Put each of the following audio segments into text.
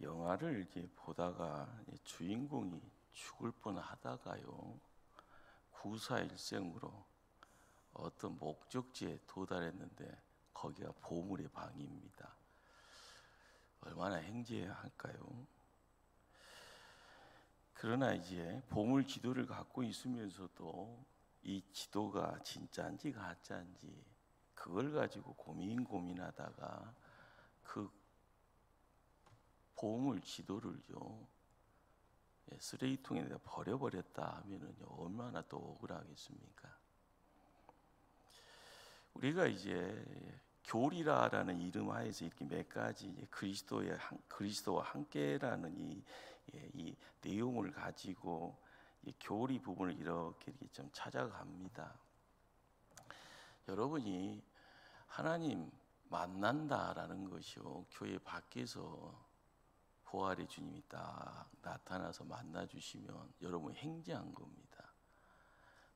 영화를 이렇게 보다가 주인공이 죽을 뻔하다가요, 구사일생으로 어떤 목적지에 도달했는데 거기가 보물의 방입니다. 얼마나 행제해야 할까요? 그러나 이제 보물 지도를 갖고 있으면서도 이 지도가 진짜인지 가짜인지 그걸 가지고 고민하다가 그 보물 지도를요, 쓰레기통에 버려버렸다 하면은요, 얼마나 또 억울하겠습니까? 우리가 이제 교리라라는 이름 하에서 이렇게 몇 가지 이제 그리스도와 함께라는 이 내용을 가지고 이 교리 부분을 이렇게 좀 찾아갑니다. 여러분이 하나님 만난다라는 것이요, 교회 밖에서 부활의 주님이 딱 나타나서 만나 주시면 여러분 행제한 겁니다.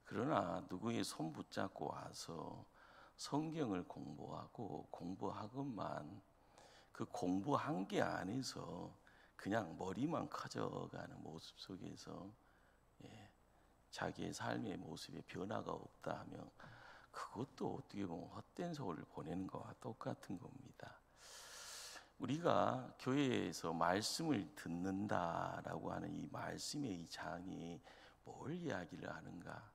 그러나 누구의 손 붙잡고 와서 성경을 공부하건만 그 공부한 게 안에서 그냥 머리만 커져가는 모습 속에서 자기의 삶의 모습에 변화가 없다 하면 그것도 어떻게 보면 헛된 세월을 보내는 것과 똑같은 겁니다. 우리가 교회에서 말씀을 듣는다라고 하는 이 말씀의 이 장이 뭘 이야기를 하는가?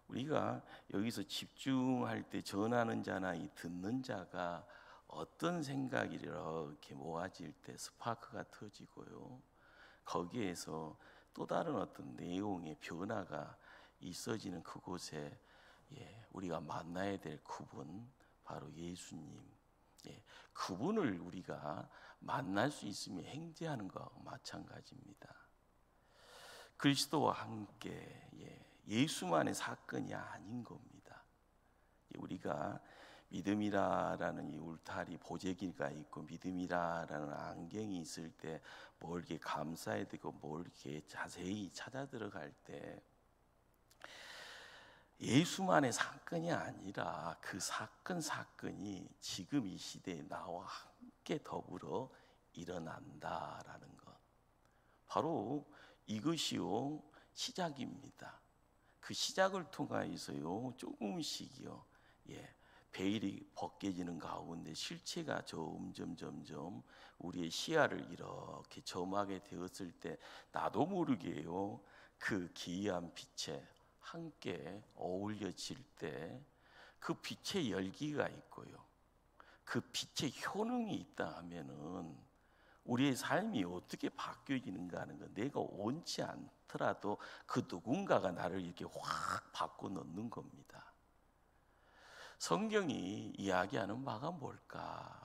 우리가 여기서 집중할 때 전하는 자나 이 듣는 자가 어떤 생각이 이렇게 모아질 때 스파크가 터지고요, 거기에서 또 다른 어떤 내용의 변화가 있어지는 그곳에 우리가 만나야 될 그분, 바로 예수님, 그분을 우리가 만날 수 있으면 행제하는 것과 마찬가지입니다. 그리스도와 함께 예수만의 사건이 아닌 겁니다. 우리가 믿음이라는 이 울타리 보재기가 있고 믿음이라는 안경이 있을 때 뭘 이렇게 감싸야 되고 뭘 이렇게 자세히 찾아 들어갈 때 예수만의 사건이 아니라 그 사건이 지금 이 시대에 나와 함께 더불어 일어난다라는 것, 바로 이것이요 시작입니다. 그 시작을 통하여서요 조금씩이요 베일이 벗겨지는 가운데 실체가 점점 우리의 시야를 이렇게 점하게 되었을 때 나도 모르게요 그 기이한 빛에 함께 어울려질 때 그 빛의 열기가 있고요, 그 빛의 효능이 있다 하면은 우리의 삶이 어떻게 바뀌어지는가 하는 건 내가 원치 않더라도 그 누군가가 나를 이렇게 확 바꿔 놓는 겁니다. 성경이 이야기하는 바가 뭘까?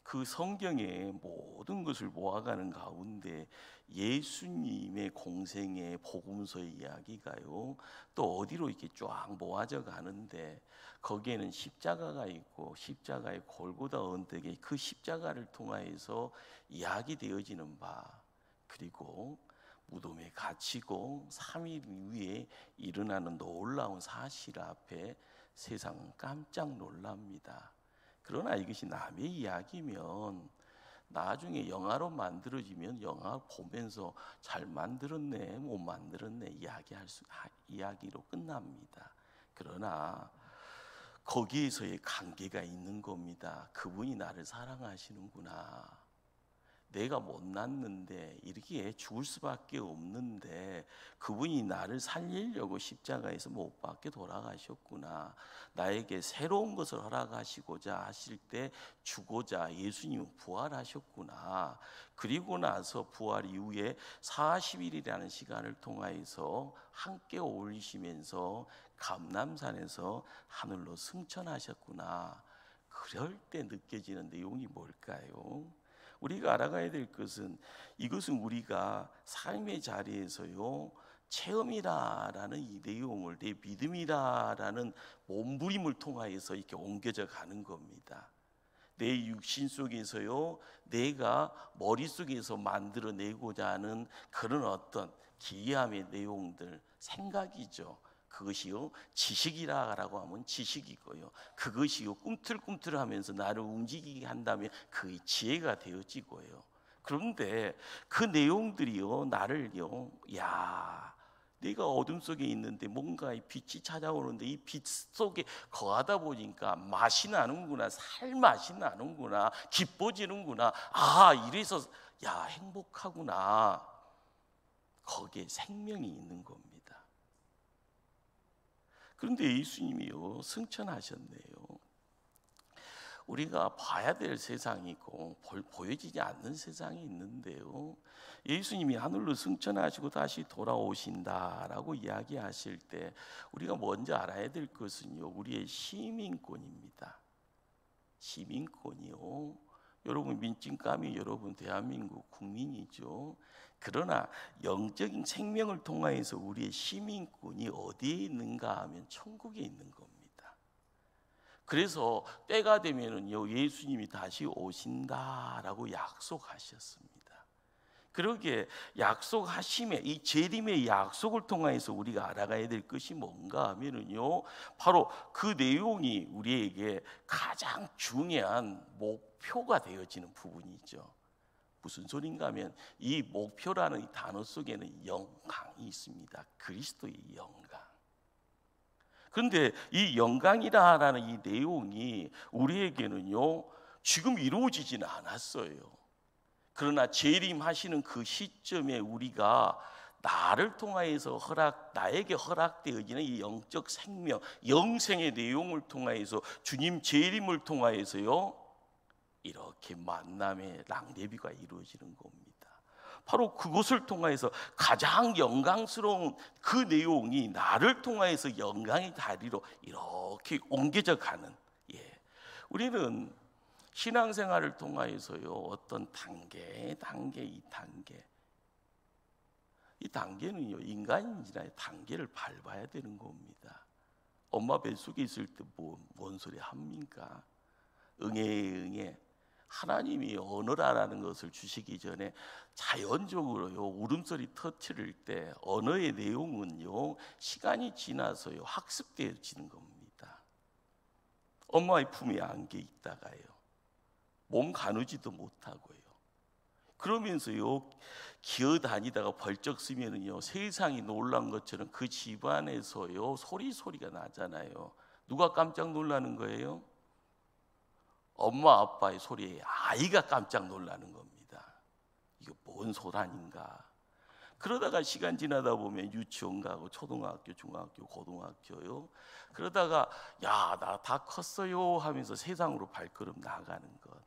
그 성경의 모든 것을 모아가는 가운데 예수님의 공생의 복음서의 이야기가요 또 어디로 이렇게 쫙 모아져 가는데 거기에는 십자가가 있고 십자가의 골고다 언덕에 그 십자가를 통하여서 이야기되어지는 바, 그리고 무덤에 갇히고 3일 후에 일어나는 놀라운 사실 앞에 세상은 깜짝 놀랍니다. 그러나 이것이 남의 이야기면 나중에 영화로 만들어지면 영화 보면서 잘 만들었네 못 만들었네 이야기로 끝납니다. 그러나 거기에서의 관계가 있는 겁니다. 그분이 나를 사랑하시는구나, 내가 못났는데 이렇게 죽을 수밖에 없는데 그분이 나를 살리려고 십자가에서 못 박혀 돌아가셨구나, 나에게 새로운 것을 허락하시고자 하실 때 주고자 예수님은 부활하셨구나, 그리고 나서 부활 이후에 40일이라는 시간을 통하여서 함께 어울리시면서 감람산에서 하늘로 승천하셨구나, 그럴 때 느껴지는 내용이 뭘까요? 우리가 알아가야 될 것은 이것은 우리가 삶의 자리에서요 체험이라는 이 내용을 내 믿음이라는 몸부림을 통하여서 이렇게 옮겨져 가는 겁니다. 내 육신 속에서요 내가 머릿속에서 만들어내고자 하는 그런 어떤 기이함의 내용들, 생각이죠. 그것이요 지식이라고 하면 지식이고요, 그것이요 꿈틀꿈틀하면서 나를 움직이게 한다면 그의 지혜가 되어지고요, 그런데 그 내용들이요, 나를요, 야, 내가 어둠 속에 있는데 뭔가 이 빛이 찾아오는데 이 빛 속에 거하다 보니까 맛이 나는구나, 살 맛이 나는구나, 기뻐지는구나. 아, 이래서 야, 행복하구나. 거기에 생명이 있는 겁니다. 그런데 예수님이요, 승천하셨네요. 우리가 봐야 될 세상이 있고 보여지지 않는 세상이 있는데요, 예수님이 하늘로 승천하시고 다시 돌아오신다라고 이야기하실 때 우리가 먼저 알아야 될 것은요, 우리의 시민권입니다. 시민권이요, 여러분 민증감이 여러분 대한민국 국민이죠. 그러나 영적인 생명을 통하여서 우리의 시민권이 어디에 있는가 하면 천국에 있는 겁니다. 그래서 때가 되면은요, 예수님이 다시 오신다라고 약속하셨습니다. 그러기에 약속하심에, 이 재림의 약속을 통해서 우리가 알아가야 될 것이 뭔가 하면은요, 바로 그 내용이 우리에게 가장 중요한 목표가 되어지는 부분이죠. 무슨 소린가 하면 이 목표라는 이 단어 속에는 영광이 있습니다. 그리스도의 영광. 그런데 이 영광이라는 이 내용이 우리에게는요, 지금 이루어지지는 않았어요. 그러나 재림하시는 그 시점에 우리가 나를 통하여서 나에게 허락되어지는 이 영적 생명, 영생의 내용을 통하여서 주님 재림을 통하여서요, 이렇게 만남의 랑데비가 이루어지는 겁니다. 바로 그것을 통해서 가장 영광스러운 그 내용이 나를 통해서 영광의 다리로 이렇게 옮겨져 가는, 우리는 신앙생활을 통해서요, 어떤 단계 이 단계는요, 인간인지라 단계를 밟아야 되는 겁니다. 엄마 뱃속에 있을 때 뭔 소리 합니까? 응애 하나님이 언어라는 것을 주시기 전에 자연적으로요, 울음소리 터트릴 때 언어의 내용은요, 시간이 지나서요, 학습되어지는 겁니다. 엄마의 품에 안겨 있다가요, 몸 가누지도 못하고요, 그러면서요, 기어다니다가 벌쩍 쓰면은요, 세상이 놀란 것처럼 그 집안에서요, 소리가 나잖아요. 누가 깜짝 놀라는 거예요? 엄마 아빠의 소리에 아이가 깜짝 놀라는 겁니다. 이거 뭔 소란인가. 그러다가 시간 지나다 보면 유치원 가고 초등학교, 중학교, 고등학교요, 그러다가 야, 나 다 컸어요 하면서 세상으로 발걸음 나가는 것.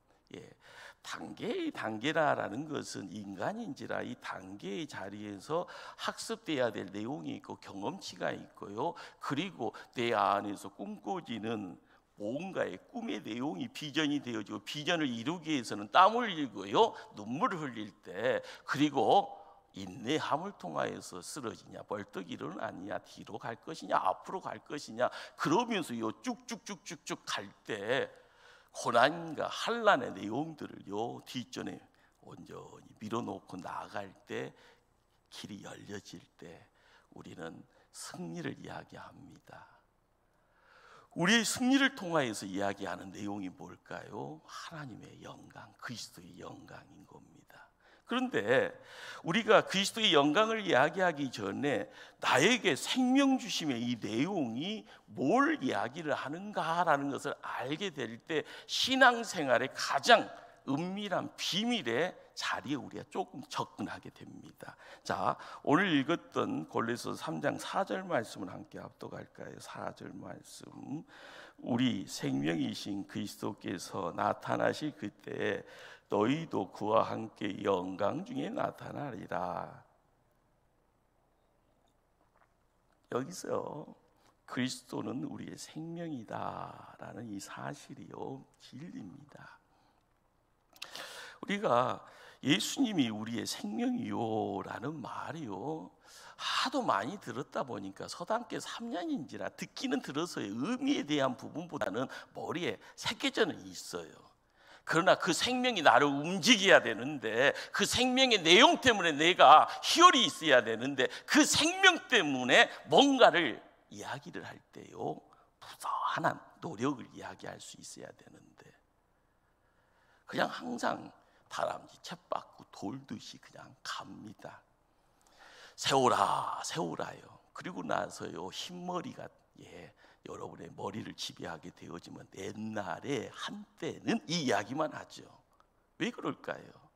단계라는 것은 인간인지라 이 단계의 자리에서 학습돼야 될 내용이 있고 경험치가 있고요, 그리고 내 안에서 꿈꿔지는 뭔가의 꿈의 내용이 비전이 되어지고, 비전을 이루기 위해서는 땀을 흘리고요, 눈물을 흘릴 때, 그리고 인내함을 통하여서 쓰러지냐, 벌떡 일어나냐, 뒤로 갈 것이냐, 앞으로 갈 것이냐, 그러면서요, 쭉쭉쭉쭉쭉 갈 때 고난과 환난의 내용들을요, 뒷전에 온전히 밀어놓고 나아갈 때, 길이 열려질 때 우리는 승리를 이야기합니다. 우리의 승리를 통하여서 이야기하는 내용이 뭘까요? 하나님의 영광, 그리스도의 영광인 겁니다. 그런데 우리가 그리스도의 영광을 이야기하기 전에 나에게 생명 주심의 이 내용이 뭘 이야기를 하는가라는 것을 알게 될 때 신앙생활의 가장 은밀한 비밀의 자리에 우리가 조금 접근하게 됩니다. 자, 오늘 읽었던 골로새서 3장 4절 말씀을 함께 합독할까요? 4절 말씀. 우리 생명이신 그리스도께서 나타나실 그때 너희도 그와 함께 영광 중에 나타나리라. 여기서 그리스도는 우리의 생명이다라는 이 사실이요, 진리입니다. 우리가 예수님이 우리의 생명이요 라는 말이요, 하도 많이 들었다 보니까 서당께 3년인지라 듣기는 들어서요, 의미에 대한 부분보다는 머리에 새겨져는 있어요. 그러나 그 생명이 나를 움직여야 되는데, 그 생명의 내용 때문에 내가 희열이 있어야 되는데, 그 생명 때문에 뭔가를 이야기를 할 때요, 부단한 노력을 이야기할 수 있어야 되는데, 그냥 항상 다람쥐 쳇바퀴 돌듯이 그냥 갑니다. 세우라 세우라요. 그리고 나서요 흰머리가 여러분의 머리를 지배하게 되어지면 옛날에 한때는 이 이야기만 하죠. 왜 그럴까요?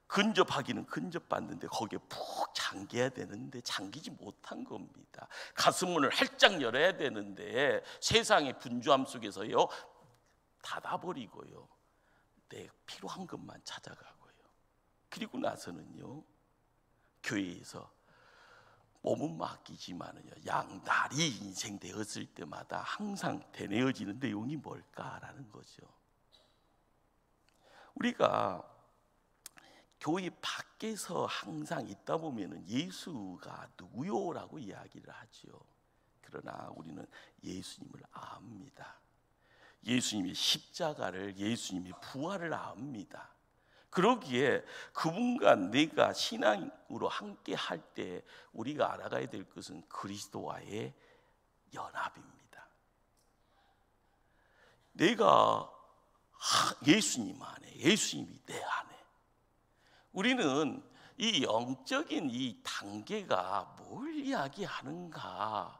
근접하기는 근접받는데 거기에 푹 잠겨야 되는데 잠기지 못한 겁니다. 가슴문을 활짝 열어야 되는데 세상의 분주함 속에서요 닫아버리고요 내 필요한 것만 찾아가고요. 그리고 나서는요 교회에서 몸은 맡기지만은요 양다리 인생 되었을 때마다 항상 되뇌어지는 내용이 뭘까라는 거죠. 우리가 교회 밖에서 항상 있다 보면은 예수가 누구요라고 이야기를 하죠. 그러나 우리는 예수님을 압니다. 예수님의 십자가를, 예수님의 부활을 압니다. 그러기에 그분과 내가 신앙으로 함께 할 때 우리가 알아가야 될 것은 그리스도와의 연합입니다. 내가 예수님 안에, 예수님이 내 안에. 우리는 이 영적인 이 단계가 뭘 이야기하는가,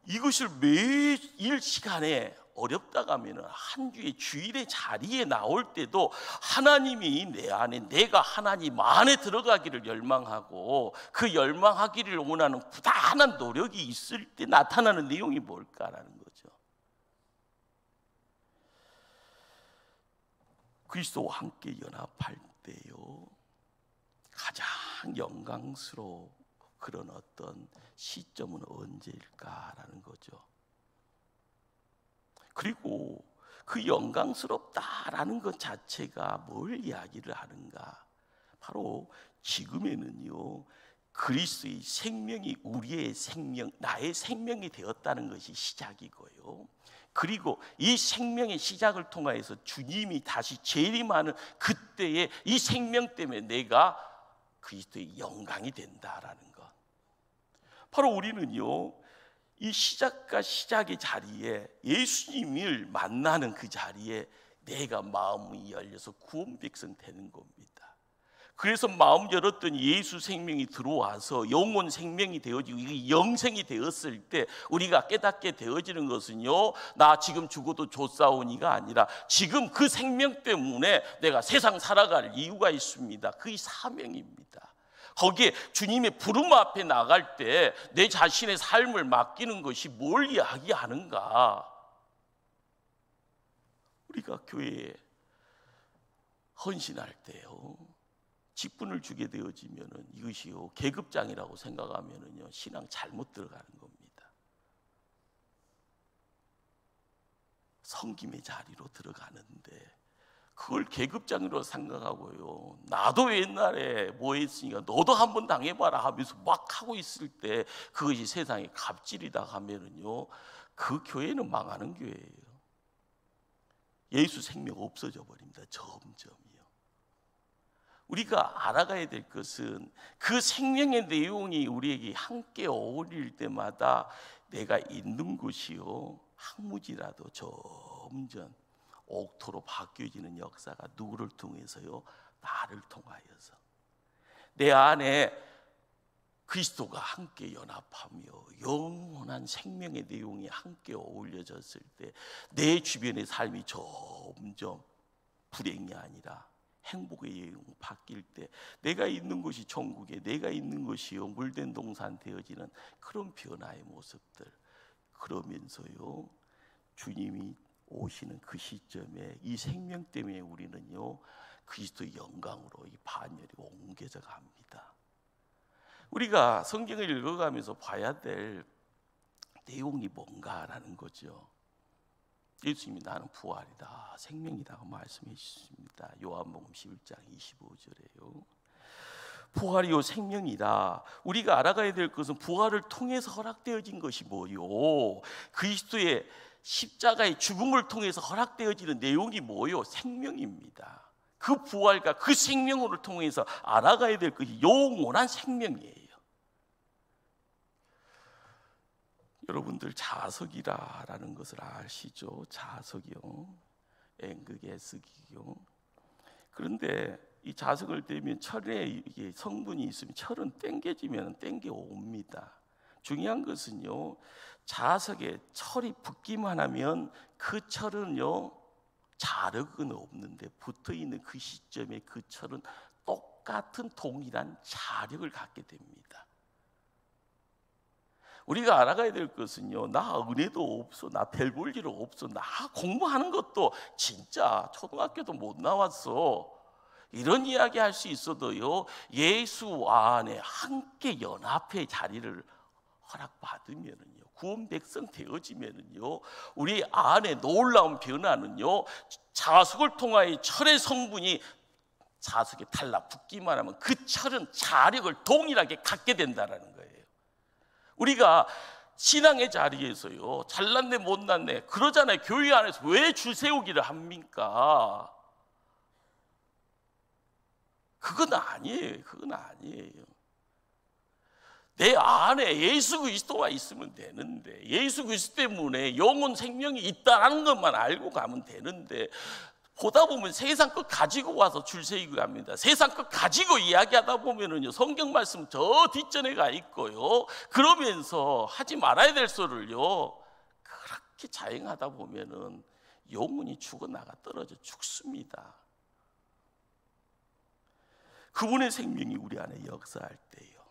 이것을 매일 시간에 어렵다고 하면 한 주의 주일의 자리에 나올 때도 하나님이 내 안에, 내가 하나님 안에 들어가기를 열망하고 그 열망하기를 원하는 부단한 노력이 있을 때 나타나는 내용이 뭘까라는 거죠. 그리스도와 함께 연합할 때요 가장 영광스러운 그런 어떤 시점은 언제일까라는 거죠. 그리고 그 영광스럽다라는 것 자체가 뭘 이야기를 하는가? 바로 지금에는요 그리스도의 생명이 우리의 생명, 나의 생명이 되었다는 것이 시작이고요. 그리고 이 생명의 시작을 통하여서 주님이 다시 재림하는 그때에 이 생명 때문에 내가 그리스도의 영광이 된다라는 것. 바로 우리는요 이 시작과 시작의 자리에 예수님을 만나는 그 자리에 내가 마음이 열려서 구원 백성 되는 겁니다. 그래서 마음 열었던 예수 생명이 들어와서 영혼 생명이 되어지고 이게 영생이 되었을 때 우리가 깨닫게 되어지는 것은요 나 지금 죽어도 좋사오니가 아니라 지금 그 생명 때문에 내가 세상 살아갈 이유가 있습니다. 그게 사명입니다. 거기에 주님의 부름 앞에 나갈 때 내 자신의 삶을 맡기는 것이 뭘 이야기하는가? 우리가 교회에 헌신할 때요 직분을 주게 되어지면은 이것이요 계급장이라고 생각하면은요 신앙 잘못 들어가는 겁니다. 섬김의 자리로 들어가는데 그걸 계급장으로 생각하고요 나도 옛날에 뭐 했으니까 너도 한번 당해봐라 하면서 막 하고 있을 때 그것이 세상의 갑질이다 하면은요 그 교회는 망하는 교회예요. 예수 생명 없어져 버립니다. 점점이요. 우리가 알아가야 될 것은 그 생명의 내용이 우리에게 함께 어울릴 때마다 내가 있는 곳이요 항무지라도 점점 옥토로 바뀌어지는 역사가 누구를 통해서요? 나를 통하여서 내 안에 그리스도가 함께 연합하며 영원한 생명의 내용이 함께 어울려졌을 때 내 주변의 삶이 점점 불행이 아니라 행복의 여행 바뀔 때 내가 있는 곳이 천국에 내가 있는 곳이요 물된 동산 되어지는 그런 변화의 모습들. 그러면서요 주님이 오시는 그 시점에 이 생명 때문에 우리는요 그리스도의 영광으로 이 반열이 옮겨져 갑니다. 우리가 성경을 읽어가면서 봐야 될 내용이 뭔가라는 거죠. 예수님이 나는 부활이다 생명이다 말씀해 주십니다. 요한복음 11장 25절에요 부활이요 생명이다. 우리가 알아가야 될 것은 부활을 통해서 허락되어진 것이 뭐요? 그리스도의 십자가의 죽음을 통해서 허락되어지는 내용이 뭐요? 생명입니다. 그 부활과 그 생명을 통해서 알아가야 될 것이 영원한 생명이에요. 여러분들 자석이라는 것을 아시죠? 자석이요. 앵극의 쓰기요. 그런데 이 자석을 떼면 철에 이게 성분이 있으면 철은 땡겨지면 땡겨옵니다. 중요한 것은요, 자석에 철이 붙기만 하면 그 철은요 자력은 없는데 붙어있는 그 시점에 그 철은 똑같은 동일한 자력을 갖게 됩니다. 우리가 알아가야 될 것은요, 나 은혜도 없어, 나 별 볼 일 없어, 나 공부하는 것도 진짜 초등학교도 못 나왔어, 이런 이야기 할 수 있어도요, 예수 안에 함께 연합의 자리를 허락받으면은요, 구원 백성 되어지면은요, 우리 안에 놀라운 변화는요, 자석을 통하여 철의 성분이 자석에 달라붙기만 하면 그 철은 자력을 동일하게 갖게 된다는 거예요. 우리가 신앙의 자리에서요, 잘났네 못났네 그러잖아요. 교회 안에서 왜 줄 세우기를 합니까? 그건 아니에요. 그건 아니에요. 내 안에 예수 그리스도가 있으면 되는데, 예수 그리스도 때문에 영혼 생명이 있다는 것만 알고 가면 되는데, 보다 보면 세상 것 가지고 와서 줄 세우고 갑니다. 세상 것 가지고 이야기하다 보면은요, 성경 말씀 저 뒷전에 가 있고요, 그러면서 하지 말아야 될 소리를요 그렇게 자행하다 보면은 영혼이 죽어나가 떨어져 죽습니다. 그분의 생명이 우리 안에 역사할 때요,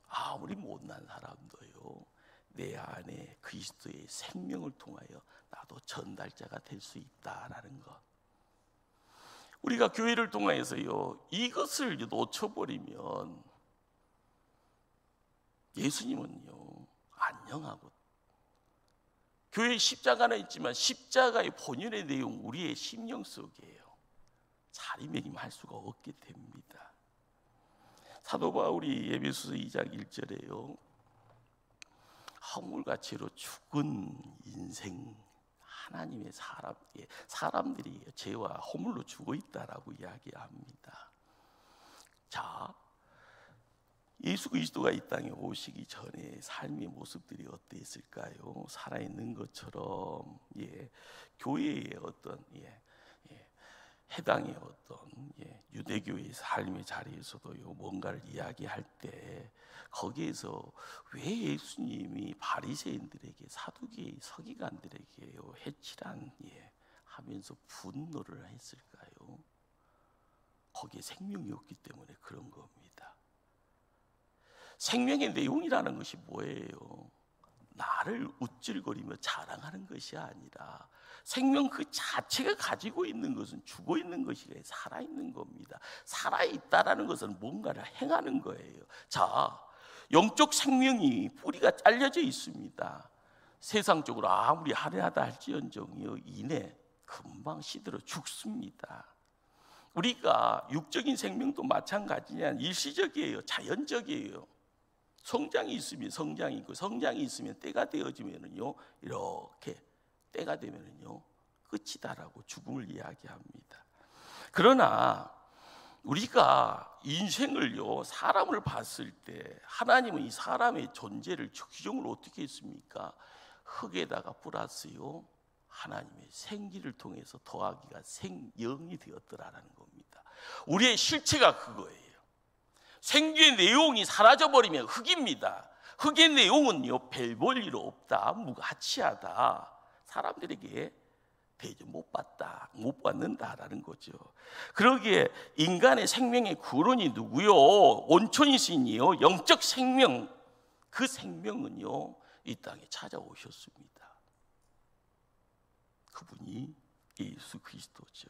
아무리 못난 사람도요, 내 안에 그리스도의 생명을 통하여 나도 전달자가 될 수 있다라는 것. 우리가 교회를 통해서요 이것을 놓쳐버리면 예수님은요 안녕하고, 교회에 십자가는 있지만 십자가의 본연의 내용 우리의 심령 속이에요. 자리매김할 수가 없게 됩니다. 사도 바울이 에베소서 2장 1절에요, 허물과죄로 죽은 인생, 하나님의 사람들이 죄와 허물로 죽어 있다라고 이야기합니다. 자, 예수 그리스도가 이 땅에 오시기 전에 삶의 모습들이 어땠을까요? 살아있는 것처럼 교회의 어떤 해당의 어떤 유대교의 삶의 자리에서도요 뭔가를 이야기할 때 거기에서 왜 예수님이 바리새인들에게, 사두개의 서기관들에게요 해치란 하면서 분노를 했을까요? 거기에 생명이 없기 때문에 그런 겁니다. 생명의 내용이라는 것이 뭐예요? 나를 우쭐거리며 자랑하는 것이 아니라 생명 그 자체가 가지고 있는 것은 죽어 있는 것이 아니라 살아있는 겁니다. 살아있다라는 것은 뭔가를 행하는 거예요. 자, 영적 생명이 뿌리가 잘려져 있습니다. 세상적으로 아무리 화려하다 할지언정요 이내 금방 시들어 죽습니다. 우리가 육적인 생명도 마찬가지냐, 일시적이에요. 자연적이에요. 성장이 있으면 성장이 있고, 성장이 있으면 때가 되어지면은요 이렇게 때가 되면은요 끝이다라고 죽음을 이야기합니다. 그러나 우리가 인생을요 사람을 봤을 때 하나님은 이 사람의 존재를 규정을 어떻게 했습니까? 흙에다가 플러스요 하나님의 생기를 통해서 더하기가 생영이 되었더라라는 겁니다. 우리의 실체가 그거예요. 생기의 내용이 사라져버리면 흙입니다. 흙의 내용은요 별 볼 일 없다, 무가치하다, 사람들에게 대접 못 받는다라는 거죠. 그러기에 인간의 생명의 근원이 누구요? 온천이신이요 영적 생명, 그 생명은요 이 땅에 찾아오셨습니다. 그분이 예수 그리스도죠.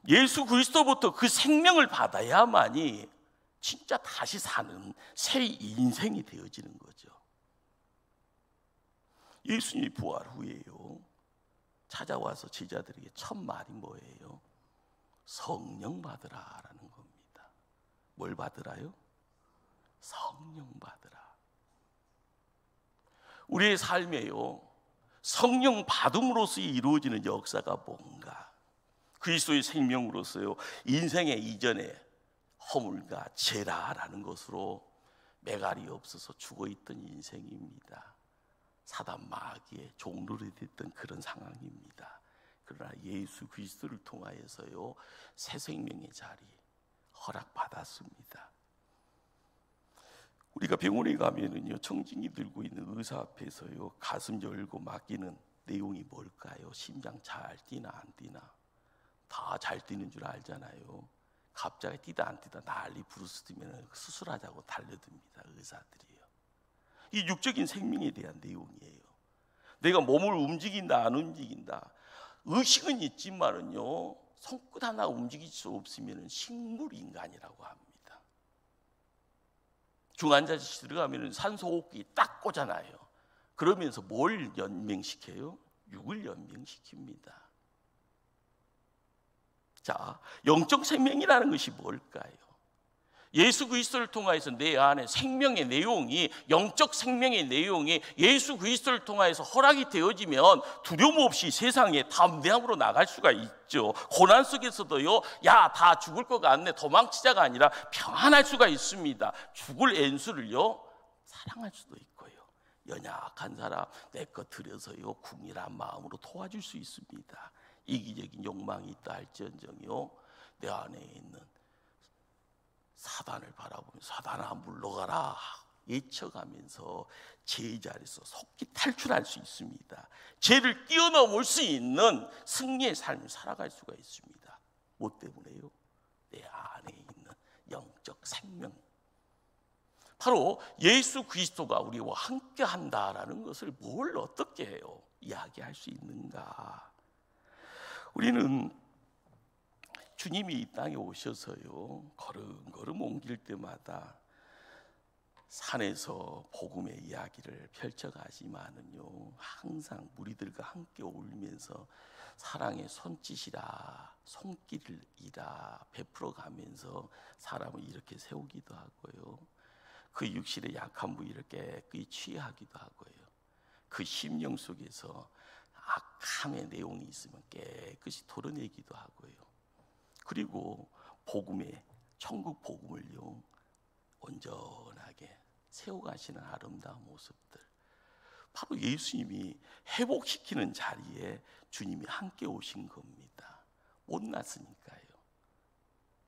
예수 그리스도부터 그 생명을 받아야만이 진짜 다시 사는 새 인생이 되어지는 거죠. 예수님이 부활 후에요 찾아와서 제자들에게 첫 말이 뭐예요? 성령 받으라라는 겁니다. 뭘 받으라요? 성령 받으라. 우리의 삶에요 성령 받음으로써 이루어지는 역사가 뭔가, 그리스도의 생명으로서요 인생의 이전에 허물과 죄라라는 것으로 매갈이 없어서 죽어있던 인생입니다. 사단 마귀의 종로를 됐던 그런 상황입니다. 그러나 예수 그리스도를 통하여서요 새 생명의 자리 허락받았습니다. 우리가 병원에 가면은요 청진기 들고 있는 의사 앞에서요 가슴 열고 맡기는 내용이 뭘까요? 심장 잘 뛰나 안 뛰나? 다 잘 뛰는 줄 알잖아요. 갑자기 뛰다 안 뛰다 난리 부르스뜨면 수술하자고 달려듭니다. 의사들이요. 이 육적인 생명에 대한 내용이에요. 내가 몸을 움직인다 안 움직인다 의식은 있지만은요 손끝 하나 움직일 수 없으면 식물 인간이라고 합니다. 중환자실 들어가면 산소 호흡기 딱 꽂아놔요. 그러면서 뭘 연명시켜요? 육을 연명시킵니다. 자, 영적 생명이라는 것이 뭘까요? 예수 그리스도를 통하여서 내 안에 생명의 내용이, 영적 생명의 내용이 예수 그리스도를 통하여서 허락이 되어지면 두려움 없이 세상에 담대함으로 나갈 수가 있죠. 고난 속에서도요, 야, 다 죽을 것 같네, 도망치자가 아니라 평안할 수가 있습니다. 죽을 엔수를요 사랑할 수도 있고요, 연약한 사람 내 것 들여서요 궁일한 마음으로 도와줄 수 있습니다. 이기적인 욕망이 있다 할지언정요 내 안에 있는 사단을 바라보며 사단아 물러가라 외쳐가면서 죄의 자리에서 속히 탈출할 수 있습니다. 죄를 뛰어넘을 수 있는 승리의 삶을 살아갈 수가 있습니다. 뭐 때문에요? 내 안에 있는 영적 생명, 바로 예수 그리스도가 우리와 함께 한다라는 것을 뭘 어떻게 해요? 이야기할 수 있는가? 우리는 주님이 이 땅에 오셔서요 걸음걸음 옮길 때마다 산에서 복음의 이야기를 펼쳐가지만은요 항상 무리들과 함께 울면서 사랑의 손짓이라 손길이라 베풀어가면서 사람을 이렇게 세우기도 하고요, 그 육신의 약한 부위를 깨끗이 치유하기도 하고요, 그 심령 속에서 악함의 내용이 있으면 깨끗이 도려내기도 하고요, 그리고 복음의 천국 복음을요 온전하게 세워가시는 아름다운 모습들, 바로 예수님이 회복시키는 자리에 주님이 함께 오신 겁니다. 못 났으니까요.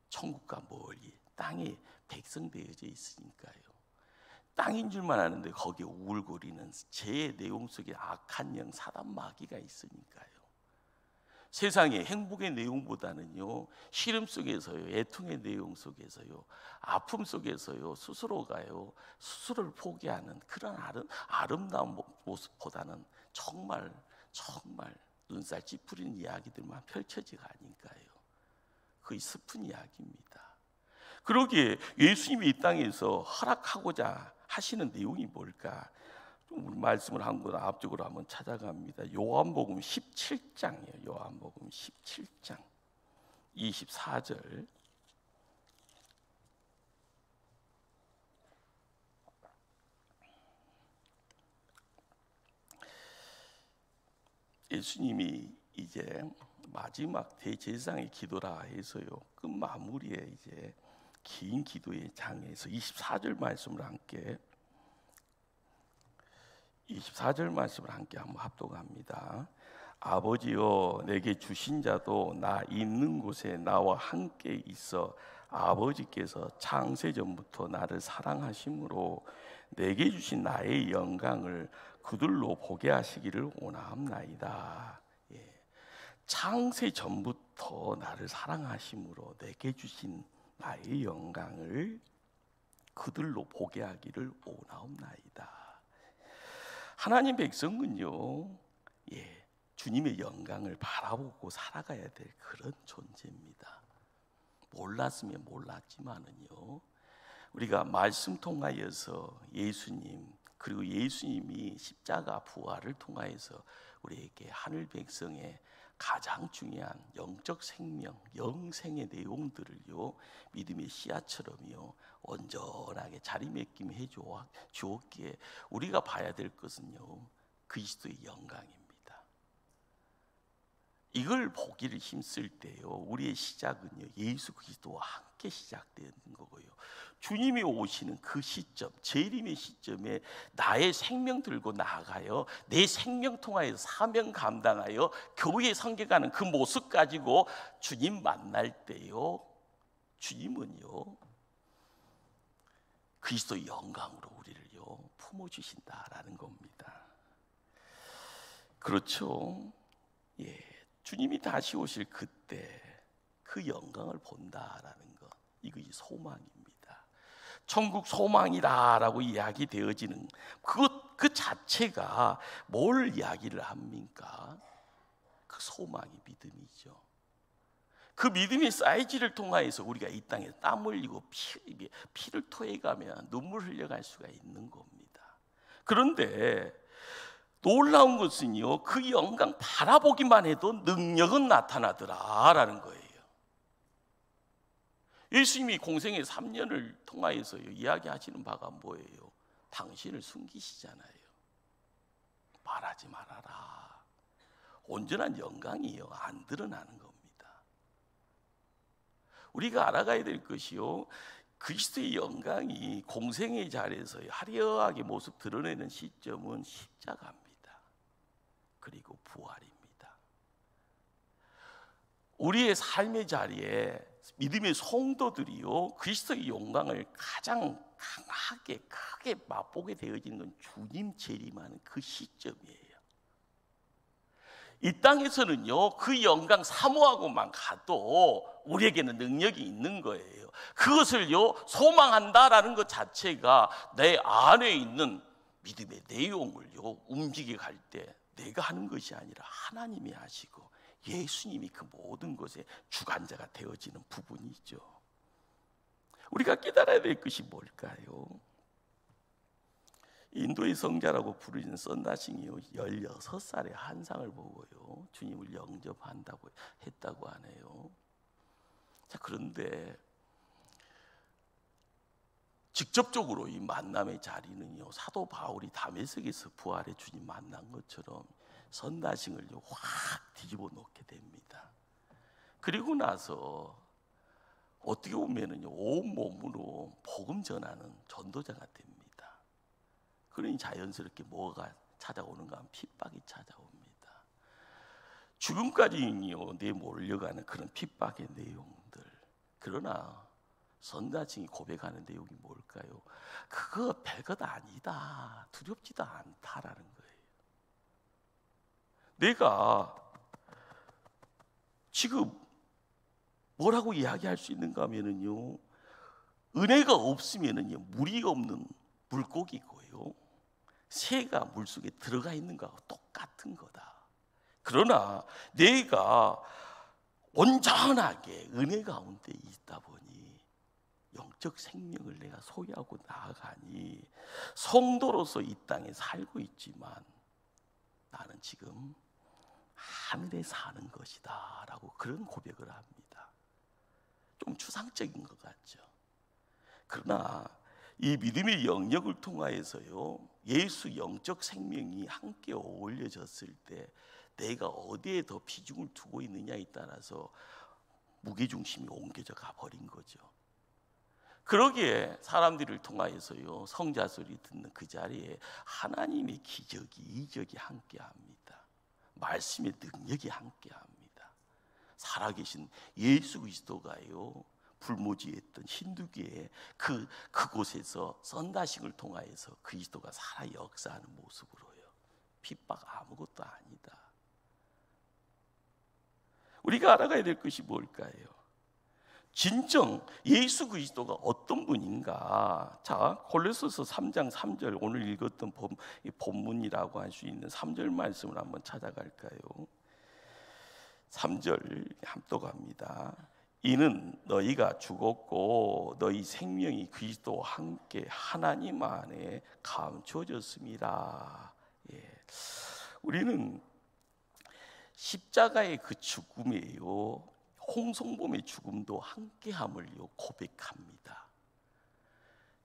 천국과 멀리 땅에 백성되어져 있으니까요. 땅인 줄만 아는데 거기에 우울거리는 제 내용 속에 악한 영 사단 마귀가 있으니까요. 세상의 행복의 내용보다는요 시름 속에서요 애통의 내용 속에서요 아픔 속에서요 스스로가요 스스로를 포기하는 그런 아름다운 모습보다는 정말 눈살 찌푸리는 이야기들만 펼쳐지가 아닌가요? 그게 슬픈 이야기입니다. 그러기에 예수님이 이 땅에서 허락하고자 하시는 내용이 뭘까? 우리 말씀을 한 번 앞쪽으로 한번 찾아갑니다. 요한복음 17장이에요. 요한복음 17장 24절. 예수님이 이제 마지막 대제사장의 기도라 해서요 그 마무리에 이제 긴 기도의 장에서 24절 말씀을 함께 24절 말씀을 함께 한번 합독합니다. 아버지여 내게 주신 자도 나 있는 곳에 나와 함께 있어 아버지께서 창세전부터 나를 사랑하심으로 내게 주신 나의 영광을 그들로 보게 하시기를 원하옵나이다. 창세전부터 나를 사랑하심으로 내게 주신 나의 영광을 그들로 보게 하기를 원하옵나이다. 하나님 백성은요, 주님의 영광을 바라보고 살아가야 될 그런 존재입니다. 몰랐으면 몰랐지만은요, 우리가 말씀 통하여서 예수님 그리고 예수님이 십자가 부활을 통하여서 우리에게 하늘 백성의 가장 중요한 영적 생명, 영생의 내용들을요 믿음의 씨앗처럼요 온전하게 자리매김해 주었기에 우리가 봐야 될 것은요 그리스도의 영광입니다. 이걸 보기를 힘쓸 때요, 우리의 시작은요 예수 그리스도와 함께 시작되는 거고요. 주님이 오시는 그 시점, 재림의 시점에 나의 생명 들고 나아가요, 내 생명 통하여 사명 감당하여 교회에 섬겨가는 그 모습 가지고 주님 만날 때요, 주님은요 그리스도의 영광으로 우리를요 품어주신다라는 겁니다. 그렇죠? 예, 주님이 다시 오실 그때 그 영광을 본다라는 것, 이것이 소망입니다. 천국 소망이다라고 이야기되어지는 그 자체가 뭘 이야기를 합니까? 그 소망이 믿음이죠. 그 믿음의 사이즈를 통하여서 우리가 이 땅에 땀 흘리고 피를 토해가며 눈물 흘려갈 수가 있는 겁니다. 그런데 놀라운 것은요, 그 영광 바라보기만 해도 능력은 나타나더라라는 거예요. 예수님이 공생의 3년을 통하여서 이야기하시는 바가 뭐예요? 당신을 숨기시잖아요. 말하지 말아라. 온전한 영광이요, 안 드러나는 겁니다. 우리가 알아가야 될 것이요, 그리스도의 영광이 공생의 자리에서 화려하게 모습 드러내는 시점은 십자가입니다. 그리고 부활입니다. 우리의 삶의 자리에 믿음의 성도들이요, 그리스도의 영광을 가장 강하게 크게 맛보게 되어지는 건 주님 재림하는 그 시점이에요. 이 땅에서는요 그 영광 사모하고만 가도 우리에게는 능력이 있는 거예요. 그것을요 소망한다라는 것 자체가 내 안에 있는 믿음의 내용을요 움직여 갈 때 내가 하는 것이 아니라 하나님이 하시고 예수님이 그 모든 것의 주관자가 되어지는 부분이죠. 우리가 깨달아야 될 것이 뭘까요? 인도의 성자라고 부르는 선다싱이요 16살의 한상을 보고요 주님을 영접한다고 했다고 하네요. 자, 그런데 직접적으로 이 만남의 자리는요 사도 바울이 다메섹에서 부활의 주님 만난 것처럼 선다싱을요 확 뒤집어 놓게 됩니다. 그리고 나서 어떻게 보면은요 온 몸으로 복음 전하는 전도자가 됩니다. 그러니 자연스럽게 뭐가 찾아오는가 하면 핍박이 찾아옵니다. 죽음까지요 내몰려가는 그런 핍박의 내용들. 그러나 선다싱이 고백하는 내용이 뭘까요? 그거 별것 아니다, 두렵지도 않다라는 거예요. 내가 지금 뭐라고 이야기할 수 있는가 하면은요 은혜가 없으면은요 물이 없는 물고기고요 새가 물속에 들어가 있는 거하고 똑같은 거다. 그러나 내가 온전하게 은혜 가운데 있다 보니 영적 생명을 내가 소유하고 나아가니 성도로서 이 땅에 살고 있지만 나는 지금 하늘에 사는 것이다 라고 그런 고백을 합니다. 좀 추상적인 것 같죠. 그러나 이 믿음의 영역을 통하여서요 예수 영적 생명이 함께 어울려졌을 때 내가 어디에 더 비중을 두고 있느냐에 따라서 무게중심이 옮겨져 가버린 거죠. 그러기에 사람들을 통하여서요 성자 소리 듣는 그 자리에 하나님의 기적이 이적이 함께합니다. 말씀의 능력이 함께합니다. 살아계신 예수 그리스도가요 불모지했던 힌두교의 그곳에서 선다싱을 통하여서 그리스도가 살아 역사하는 모습으로요 핍박 아무것도 아니다. 우리가 알아가야 될 것이 뭘까요? 진정 예수 그리스도가 어떤 분인가? 자, 골로새서 3장 3절 오늘 읽었던 본문이라고 할 수 있는 3절 말씀을 한번 찾아갈까요? 3절 함께 갑니다. 이는 너희가 죽었고 너희 생명이 그리스도와 함께 하나님 안에 감춰졌습니다. 예. 우리는 십자가의 그 죽음이에요 홍성범의 죽음도 함께함을요 고백합니다.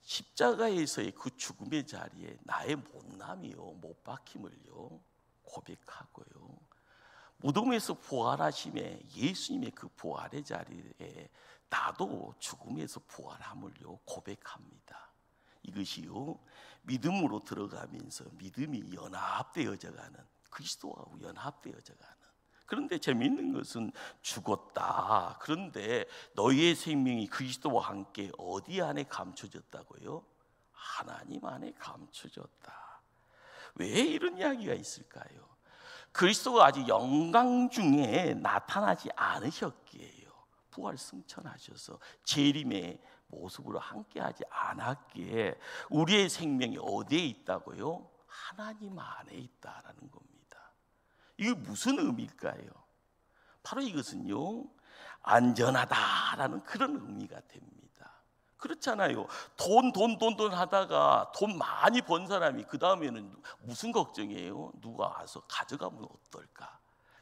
십자가에서의 그 죽음의 자리에 나의 못남이요 못 박힘을요 고백하고요 무덤에서 부활하심에 예수님의 그 부활의 자리에 나도 죽음에서 부활함을요 고백합니다. 이것이요 믿음으로 들어가면서 믿음이 연합되어져 가는, 그리스도하고 연합되어져 가는. 그런데 재미있는 것은 죽었다. 그런데 너희의 생명이 그리스도와 함께 어디 안에 감춰졌다고요? 하나님 안에 감춰졌다. 왜 이런 이야기가 있을까요? 그리스도가 아직 영광 중에 나타나지 않으셨기에요. 부활 승천하셔서 재림의 모습으로 함께하지 않았기에 우리의 생명이 어디에 있다고요? 하나님 안에 있다라는 겁니다. 이게 무슨 의미일까요? 바로 이것은요 안전하다라는 그런 의미가 됩니다. 그렇잖아요. 돈 하다가 돈 많이 번 사람이 그 다음에는 무슨 걱정이에요? 누가 와서 가져가면 어떨까?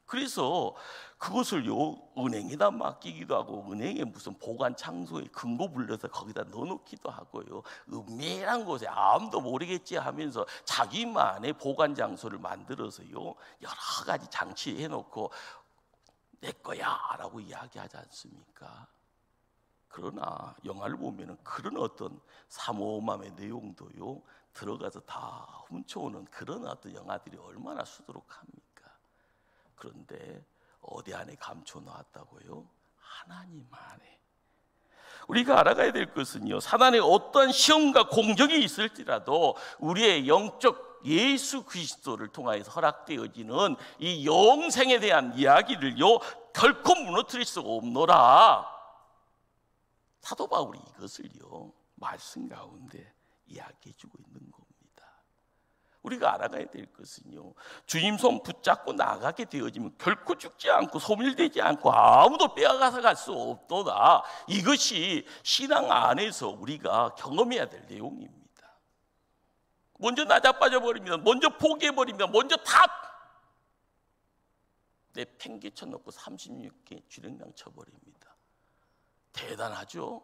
그래서 그것을요 은행에다 맡기기도 하고 은행에 무슨 보관 창소에 금고 불러서 거기다 넣어놓기도 하고요 은밀한 곳에 아무도 모르겠지 하면서 자기만의 보관 장소를 만들어서요 여러 가지 장치해놓고 내 거야 라고 이야기하지 않습니까? 그러나 영화를 보면 그런 어떤 삼오오맘의 내용도요 들어가서 다 훔쳐오는 그런 어떤 영화들이 얼마나 수두룩합니까? 그런데 어디 안에 감춰놓았다고요? 하나님 안에. 우리가 알아가야 될 것은요 사단의 어떠한 시험과 공격이 있을지라도 우리의 영적 예수 그리스도를 통하여서 허락되어지는 이 영생에 대한 이야기를요 결코 무너뜨릴 수가 없노라. 사도 바울이 이것을요 말씀 가운데 이야기해주고 있는 겁니다. 우리가 알아가야 될 것은요 주님 손 붙잡고 나가게 되어지면 결코 죽지 않고 소멸되지 않고 아무도 빼앗아 갈 수 없도다. 이것이 신앙 안에서 우리가 경험해야 될 내용입니다. 먼저 나자빠져 버립니다. 먼저 포기해 버립니다. 먼저 내 팽개쳐 놓고 36개 주랭랑 쳐버립니다. 대단하죠?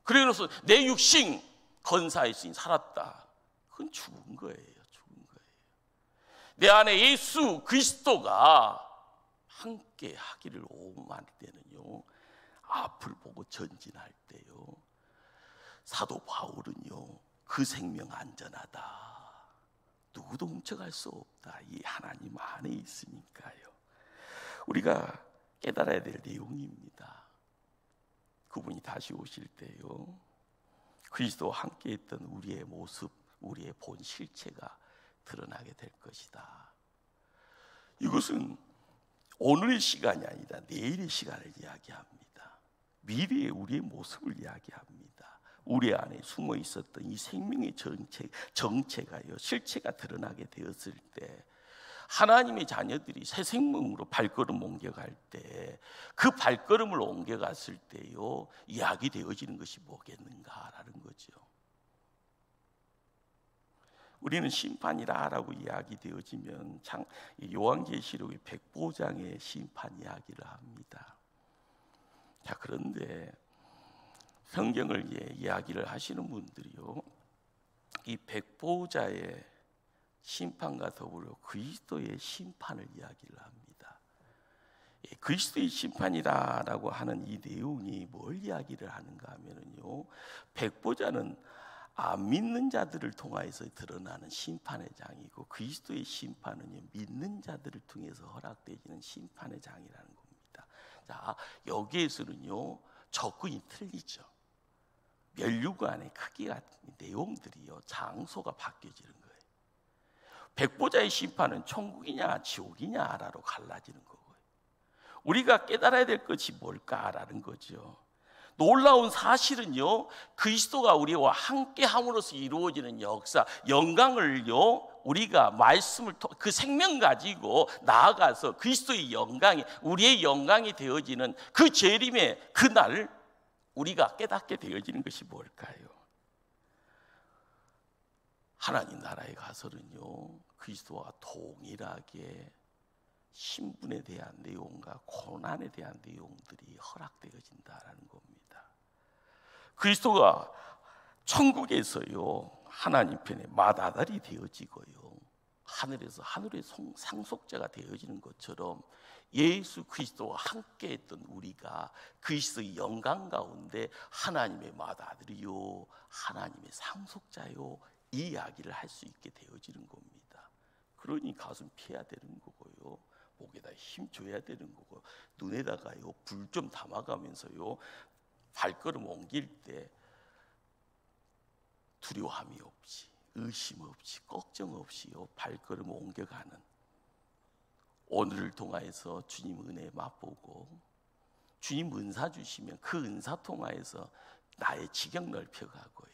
그래서 내 육신 건사했으니 살았다. 그건 죽은 거예요. 내 안에 예수 그리스도가 함께 하기를 오만 때는요 앞을 보고 전진할 때요 사도 바울은요 그 생명 안전하다. 누구도 훔쳐갈 수 없다. 이 하나님 안에 있으니까요. 우리가 깨달아야 될 내용입니다. 그분이 다시 오실 때요 그리스도와 함께 했던 우리의 모습, 우리의 본 실체가 드러나게 될 것이다. 이것은 오늘의 시간이 아니라 내일의 시간을 이야기합니다. 미래의 우리의 모습을 이야기합니다. 우리 안에 숨어 있었던 이 생명의 정체가요 실체가 드러나게 되었을 때 하나님의 자녀들이 새 생명으로 발걸음 옮겨갈 때 그 발걸음을 옮겨갔을 때요 이야기되어지는 것이 뭐겠는가라는 거죠. 우리는 심판이라고 이야기되어지면 요한계시록의 백보장의 심판 이야기를 합니다. 자 그런데 성경을 이야기를 하시는 분들이요 이 백보자의 심판과 더불어 그리스도의 심판을 이야기를 합니다. 그리스도의 심판이다라고 하는 이 내용이 뭘 이야기를 하는가 하면요 백보자는 안 믿는 자들을 통하여서 드러나는 심판의 장이고 그리스도의 심판은요 믿는 자들을 통해서 허락되어지는 심판의 장이라는 겁니다. 자 여기에서는요 접근이 틀리죠. 면류관의 크기가 내용들이요 장소가 바뀌어지는 거예요. 백보자의 심판은 천국이냐 지옥이냐라로 갈라지는 거고요. 우리가 깨달아야 될 것이 뭘까라는 거죠. 놀라운 사실은요 그리스도가 우리와 함께 함으로써 이루어지는 역사 영광을요 우리가 말씀을 그 생명 가지고 나아가서 그리스도의 영광이 우리의 영광이 되어지는 그 재림의 그날 우리가 깨닫게 되어지는 것이 뭘까요? 하나님 나라에 가서는요 그리스도와 동일하게 신분에 대한 내용과 고난에 대한 내용들이 허락되어진다라는 겁니다. 그리스도가 천국에서요 하나님 편에 맏아들이 되어지고요 하늘에서 하늘의 상속자가 되어지는 것처럼 예수 그리스도와 함께했던 우리가 그리스도의 영광 가운데 하나님의 맏아들이요 하나님의 상속자요 이 이야기를 할 수 있게 되어지는 겁니다. 그러니 가슴 펴야 되는 거고요, 목에다 힘 줘야 되는 거고, 눈에다가요 불 좀 담아가면서요 발걸음 옮길 때 두려움이 없이, 의심 없이, 걱정 없이요 발걸음 옮겨가는, 오늘을 통하여서 주님 은혜 맛보고 주님 은사 주시면 그 은사 통하여서 나의 지경 넓혀가고요,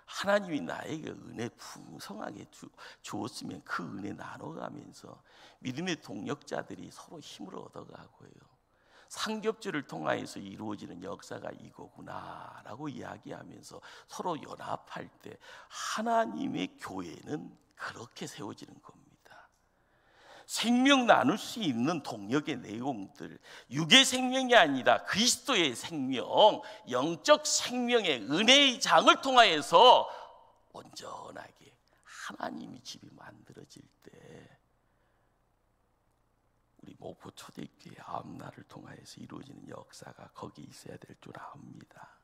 하나님이 나에게 은혜 풍성하게 주었으면 그 은혜 나눠가면서 믿음의 동력자들이 서로 힘을 얻어가고요, 상겹죄를 통하여서 이루어지는 역사가 이거구나라고 이야기하면서 서로 연합할 때 하나님의 교회는 그렇게 세워지는 겁니다. 생명 나눌 수 있는 동력의 내용들, 육의 생명이 아니라 그리스도의 생명, 영적 생명의 은혜의 장을 통하여서 온전하게 하나님의 집이 만들어질 때 우리 목포 초대교회 아홉날을 통하여서 이루어지는 역사가 거기 있어야 될 줄 압니다.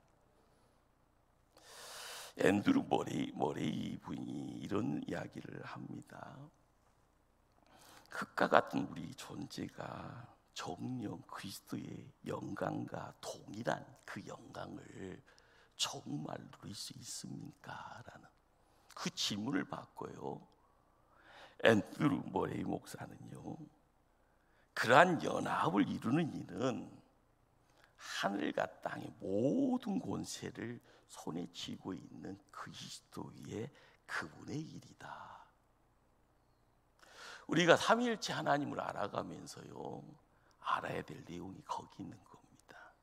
앤드루 모레이 분이 이런 이야기를 합니다. 흙과 같은 우리 존재가 정령 그리스도의 영광과 동일한 그 영광을 정말 누릴 수 있습니까? 라는 그 질문을 받고요, 앤드루 모레이 목사는요, 그러한 연합을 이루는 이는 하늘과 땅의 모든 권세를 손에 쥐고 있는 그리스도의 그분의 일이다. 우리가 삼위일체 하나님을 알아가면서요 알아야 될 내용이 거기 있는 겁니다.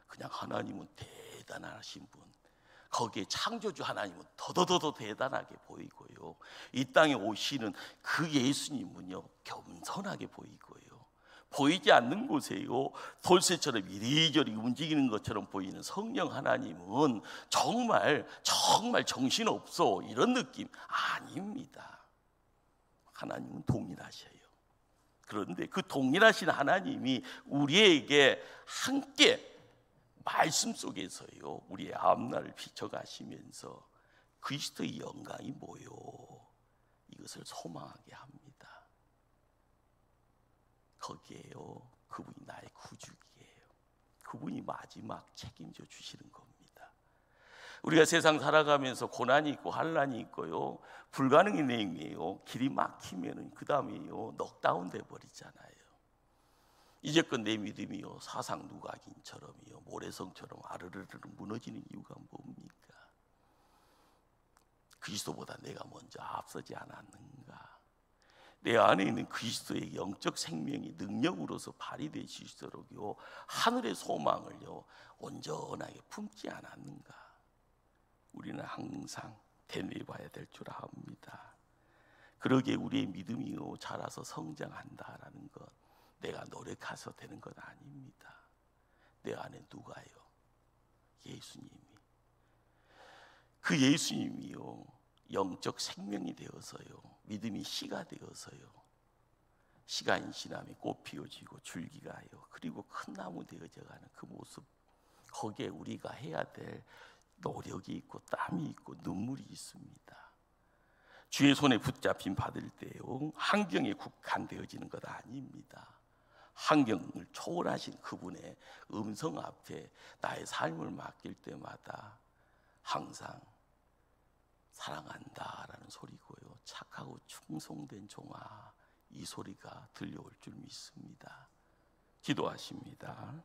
그냥 하나님은 대단하신 분, 거기에 창조주 하나님은 더더더 대단하게 보이고요, 이 땅에 오시는 그 예수님은요 겸손하게 보이고요, 보이지 않는 곳에요 돌쇠처럼 이리저리 움직이는 것처럼 보이는 성령 하나님은 정말 정신없어 이런 느낌 아닙니다. 하나님은 동일하셔요. 그런데 그 동일하신 하나님이 우리에게 함께 말씀 속에서요 우리의 앞날을 비춰가시면서 그리스도의 영광이 뭐요, 이것을 소망하게 합니다. 거기에요 그분이 나의 구주이에요. 그분이 마지막 책임져 주시는 겁니다. 우리가 세상 살아가면서 고난이 있고 환난이 있고요 불가능한 내용이에요. 길이 막히면은 그 다음에요 넉다운 돼 버리잖아요. 이제껏 내 믿음이요 사상 누각인처럼요 모래성처럼 아르르르 무너지는 이유가 뭡니까? 그리스도보다 내가 먼저 앞서지 않았는가? 내 안에 있는 그리스도의 영적 생명이 능력으로서 발휘될 수 있도록요 하늘의 소망을요 온전하게 품지 않았는가? 우리는 항상 되뇌봐야 될 줄 압니다. 그러기에 우리의 믿음이요 자라서 성장한다라는 것, 내가 노력해서 되는 것 아닙니다. 내 안에 누가요? 예수님이. 그 예수님이요 영적 생명이 되어서요 믿음이 씨가 되어서요 시간이 지나면 꽃 피어지고 줄기가요 그리고 큰 나무 되어져가는 그 모습, 거기에 우리가 해야 될 노력이 있고 땀이 있고 눈물이 있습니다. 주의 손에 붙잡힌 받을 때요 환경에 국한되어지는 것 아닙니다. 환경을 초월하신 그분의 음성 앞에 나의 삶을 맡길 때마다 항상 사랑한다라는 소리고요 착하고 충성된 종아, 이 소리가 들려올 줄 믿습니다. 기도하십니다.